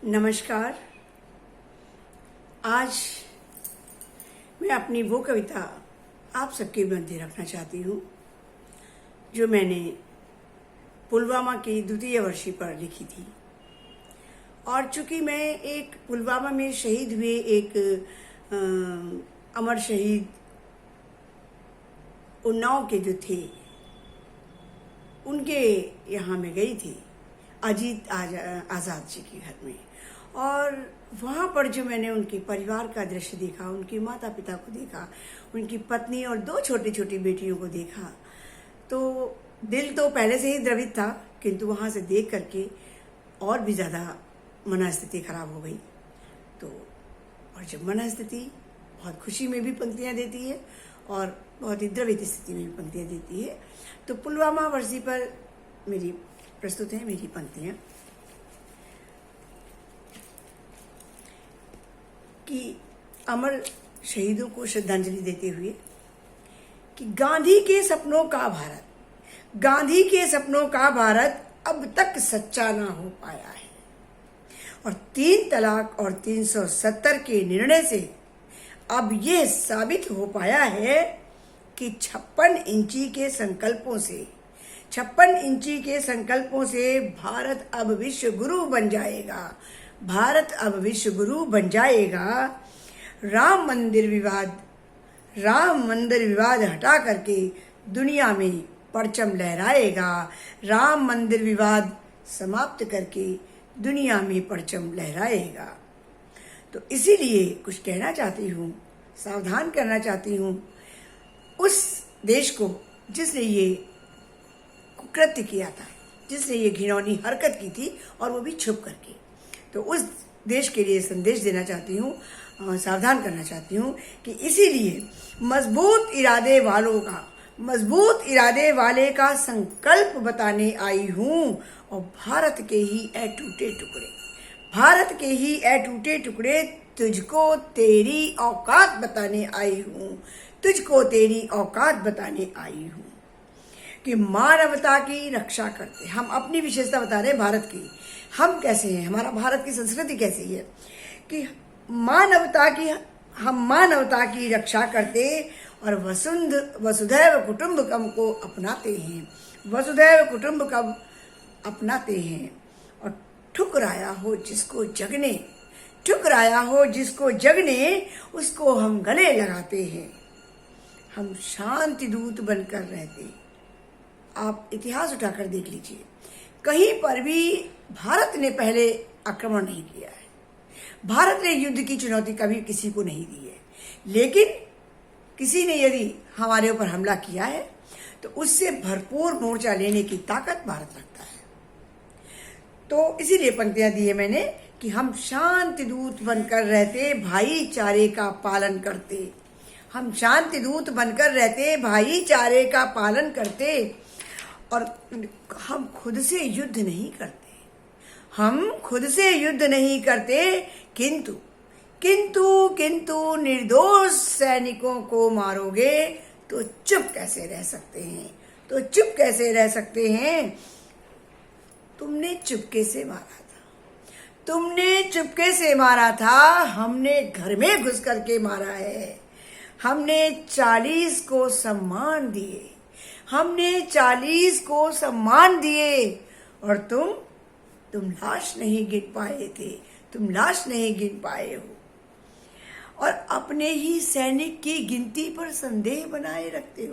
नमस्कार। आज मैं अपनी वो कविता आप सबके मध्य रखना चाहती हूँ जो मैंने पुलवामा की द्वितीय वर्षी पर लिखी थी। और चूंकि मैं एक पुलवामा में शहीद हुए एक अमर शहीद उन्नाव के जो थे उनके यहाँ मैं गई थी, अजीत आज़ाद जी के घर में। और वहाँ पर जो मैंने उनके परिवार का दृश्य देखा, उनके माता पिता को देखा, उनकी पत्नी और दो छोटी छोटी बेटियों को देखा, तो दिल तो पहले से ही द्रवित था, किंतु वहाँ से देख करके और भी ज़्यादा मनस्थिति खराब हो गई। तो और जब मनस्थिति बहुत खुशी में भी पंक्तियाँ देती है और बहुत ही द्रवित स्थिति में भी पंक्तियाँ देती है, तो पुलवामा वर्षी पर मेरी प्रस्तुत हैं मेरी पंक्तियाँ कि अमर शहीदों को श्रद्धांजलि देते हुए कि गांधी के सपनों का भारत, गांधी के सपनों का भारत अब तक सच्चा ना हो पाया है। और 3 तलाक और 370 के निर्णय से अब यह साबित हो पाया है कि 56 इंची के संकल्पों से भारत अब विश्व गुरु बन जाएगा। भारत अब विश्व गुरु बन जाएगा। राम मंदिर विवाद हटा करके दुनिया में परचम लहराएगा। राम मंदिर विवाद समाप्त करके दुनिया में परचम लहराएगा। तो इसीलिए कुछ कहना चाहती हूँ, सावधान करना चाहती हूँ उस देश को जिसने ये कुकृत्य किया था, जिसने ये घिनौनी हरकत की थी, और वो भी छुप करके। तो उस देश के लिए संदेश देना चाहती हूँ, सावधान करना चाहती हूँ कि इसीलिए मजबूत इरादे वाले का संकल्प बताने आई हूँ। और भारत के ही टूटे टुकड़े तुझको तेरी औकात बताने आई हूँ कि मानवता की रक्षा करते। हम अपनी विशेषता बता रहे हैं भारत की, हम कैसे हैं, हमारा भारत की संस्कृति कैसी है कि हम मानवता की रक्षा करते और वसुधैव कुटुंबकम को अपनाते हैं। और ठुकराया हो जिसको जगने उसको हम गले लगाते हैं। हम शांति दूत बनकर रहते। आप इतिहास उठाकर देख लीजिए, कहीं पर भी भारत ने पहले आक्रमण नहीं किया है। भारत ने युद्ध की चुनौती कभी किसी को नहीं दी है, लेकिन किसी ने यदि हमारे ऊपर हमला किया है तो उससे भरपूर मोर्चा लेने की ताकत भारत रखता है। तो इसीलिए पंक्तियां दी है मैंने कि हम शांति दूत बनकर रहते, भाईचारे का पालन करते। हम शांति दूत बनकर रहते, भाईचारे का पालन करते। और हम खुद से युद्ध नहीं करते, किंतु निर्दोष सैनिकों को मारोगे तो चुप कैसे रह सकते हैं। तुमने चुपके से मारा था, हमने घर में घुस करके मारा है। हमने 40 को सम्मान दिए और तुम लाश नहीं गिन पाए हो। और अपने ही सैनिक की गिनती पर संदेह बनाए रखते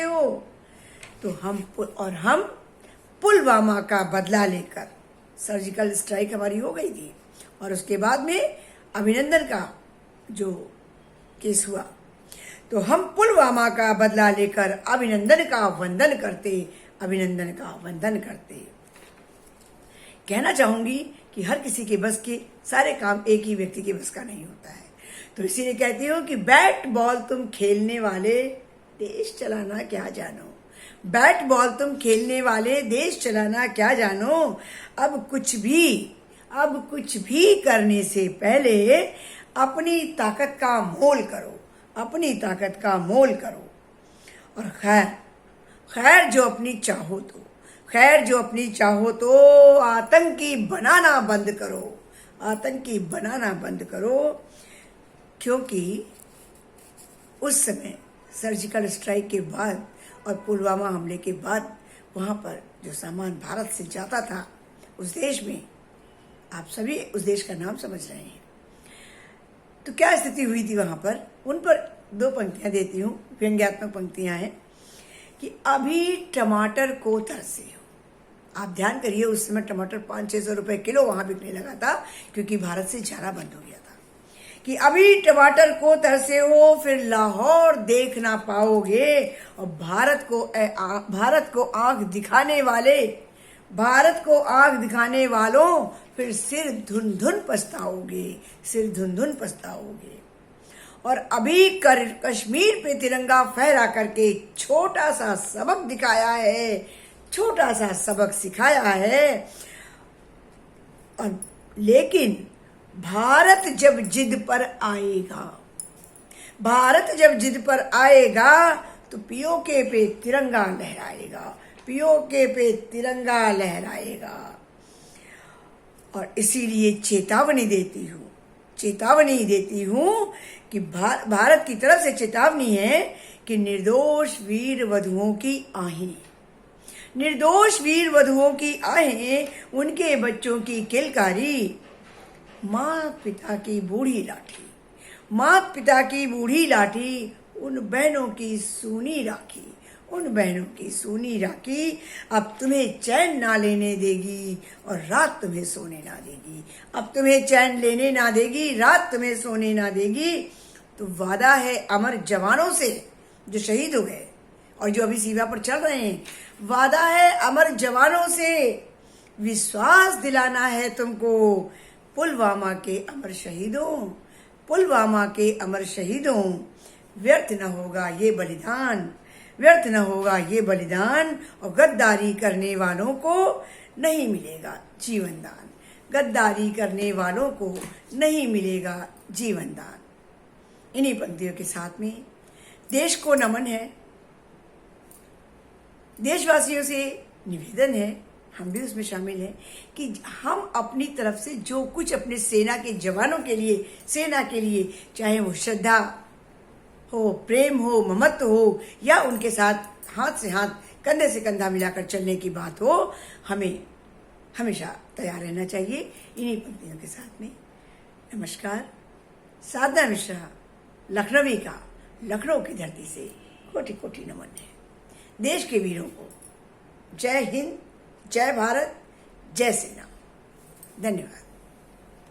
हो। तो हम पुलवामा का बदला लेकर, सर्जिकल स्ट्राइक हमारी हो गई थी और उसके बाद में अभिनंदन का जो केस हुआ, तो हम पुलवामा का बदला लेकर अभिनंदन का वंदन करते। कहना चाहूंगी कि हर किसी के बस के सारे काम एक ही व्यक्ति के बस का नहीं होता है। तो इसीलिए कहती हूँ कि बैट बॉल तुम खेलने वाले देश चलाना क्या जानो। अब कुछ भी करने से पहले अपनी ताकत का मोल करो। और खैर जो अपनी चाहो तो खैर जो अपनी चाहो तो आतंकी बनाना बंद करो, आतंकी बनाना बंद करो। क्योंकि उस समय सर्जिकल स्ट्राइक के बाद और पुलवामा हमले के बाद वहाँ पर जो सामान भारत से जाता था उस देश में, आप सभी उस देश का नाम समझ रहे हैं, तो क्या स्थिति हुई थी वहाँ पर। उन पर 2 पंक्तियाँ देती हूँ, व्यंग्यात्मक पंक्तियाँ हैं कि अभी टमाटर को तरसे हो। आप ध्यान करिए, उस समय टमाटर 500-600 रुपए किलो वहाँ बिकने लगा था, क्योंकि भारत से जाना बंद हो गया था। कि अभी टमाटर को तरसे हो, फिर लाहौर देख ना पाओगे, और भारत को आंख दिखाने वाले, भारत को आंख दिखाने वालों, फिर सिर धुन धुन पछताओगे, सिर धुन धुन पछताओगे। और अभी कश्मीर पे तिरंगा फहरा करके छोटा सा सबक दिखाया है, छोटा सा सबक सिखाया है। और लेकिन भारत जब जिद पर आएगा, भारत जब जिद पर आएगा तो पीओके पे तिरंगा लहराएगा, पीओके पे तिरंगा लहराएगा। और इसीलिए चेतावनी देती हूँ कि भारत की तरफ से चेतावनी है कि निर्दोष वीर वधुओं की आहें, निर्दोष वीर वधुओं की आहें, उनके बच्चों की किलकारी, मात पिता की बूढ़ी लाठी, मात पिता की बूढ़ी लाठी, उन बहनों की सूनी राखी, उन बहनों की सूनी राखी अब तुम्हें चैन ना लेने देगी और रात तुम्हें सोने ना देगी, अब तुम्हें चैन लेने ना देगी, रात तुम्हें सोने ना देगी। तो वादा है अमर जवानों से जो शहीद हो गए और जो अभी सीमा पर चल रहे हैं, वादा है अमर जवानों से, विश्वास दिलाना है तुमको, पुलवामा के अमर शहीदों, पुलवामा के अमर शहीदों, व्यर्थ न होगा ये बलिदान, व्यर्थ न होगा ये बलिदान, और गद्दारी करने वालों को नहीं मिलेगा जीवन दान, गद्दारी करने वालों को नहीं मिलेगा जीवन दान। इन्हीं पंक्तियों के साथ में देश को नमन है, देशवासियों से निवेदन है, हम भी उसमें शामिल हैं, कि हम अपनी तरफ से जो कुछ अपने सेना के जवानों के लिए, सेना के लिए, चाहे वो श्रद्धा हो, प्रेम हो, ममत्व हो, या उनके साथ हाथ से हाथ, कंधे से कंधा मिलाकर चलने की बात हो, हमें हमेशा तैयार रहना चाहिए। इन्हीं पंक्तियों के साथ में नमस्कार। साधना मिश्रा, लखनवी का, लखनऊ की धरती से कोटि कोटि नमन है देश के वीरों को। जय हिंद, जय भारत, जय सेना। धन्यवाद।